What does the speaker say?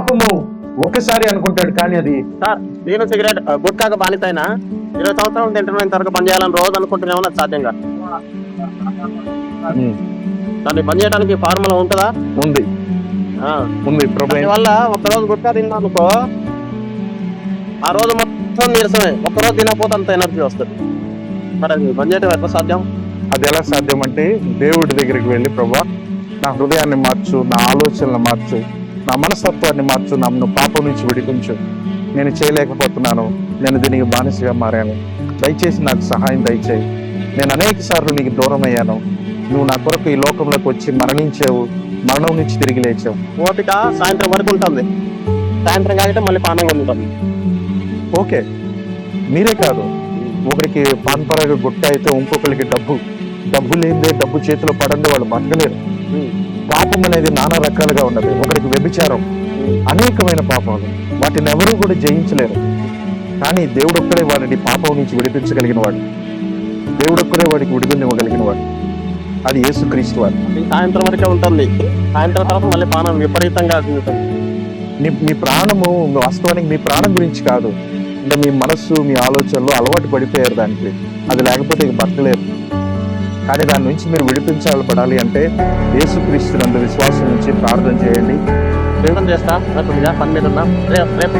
పాపము ఒకసారి అనుకుంటాడు, కానీ అది సార్ నేను సిగరెట్ గుట్కాక బానిసైనా 20 సంవత్సరాలు తింటున్న తరకు పని చేయాలని రోజు అనుకుంటున్నామో అది సాధ్యంగా. దాన్ని పని చేయడానికి ఫార్ములా ఉంటుందా? ఉంది ఉంది. వల్ల ఒక్కరోజు గుట్కా తిన్నా అనుకో, ఆ రోజు మొత్తం నీరసమే. ఒక్కరోజు తినకపోతే అంత ఎనర్జీ వస్తుంది. మరి అది పని చేయడం ఎట్లా సాధ్యం? అది ఎలా సాధ్యం అంటే, దేవుడి దగ్గరికి వెళ్ళి, ప్రభా నా హృదయాన్ని మార్చు, నా ఆలోచనలు మార్చు, నా మనస్తత్వాన్ని మార్చు, నన్ను పాపం నుంచి విడిపించు, నేను చేయలేకపోతున్నాను, నేను దీనికి బానిసగా మారాను, దయచేసి నాకు సహాయం దయచేయి, నేను అనేక సార్లు నీకు దూరం అయ్యాను, నువ్వు నా కొరకు ఈ లోకంలోకి వచ్చి మరణించావు, మరణం నుంచి తిరిగి లేచావు. ఓపిక సాయంత్రం వరకు ఉంటుంది, సాయంత్రం కాగితే మళ్ళీ పానంగా ఉంటుంది. ఓకే, మీరే కాదు, ఒకరికి పాన్పరాగ గుట్ట అయితే ఇంకొకరికి డబ్బు లేదే, డబ్బు చేతిలో పడండి వాళ్ళు బతకలేరు. పాపం అనేది నానా రకాలుగా ఉన్నది. ఒకరికి వ్యభిచారం, అనేకమైన పాపాలు, వాటిని ఎవరూ కూడా జయించలేరు. కానీ దేవుడు ఒక్కడే వాడిని పాపం నుంచి విడిపించగలిగిన వాడు, దేవుడు ఒక్కడే వాడికి విడుదల ఇవ్వగలిగిన వాడు, అది యేసుక్రీస్తు వాడు. సాయంత్రం వరకే ఉంటుంది, సాయంత్రం తర్వాత మళ్ళీ పానం విపరీతంగా ఉంటుంది. మీ ప్రాణము వాస్తవానికి మీ ప్రాణం గురించి కాదు, అంటే మీ మనస్సు, మీ ఆలోచనలు అలవాటు పడిపోయారు దానికి. అది లేకపోతే ఇక బతకలేరు. కానీ దాని నుంచి మీరు విడిపించబడాలి అంటే యేసుక్రీస్తునందు విశ్వాసం నుంచి ప్రార్థన చేయండి. చేస్తా పని మీద ఉన్నా రేపు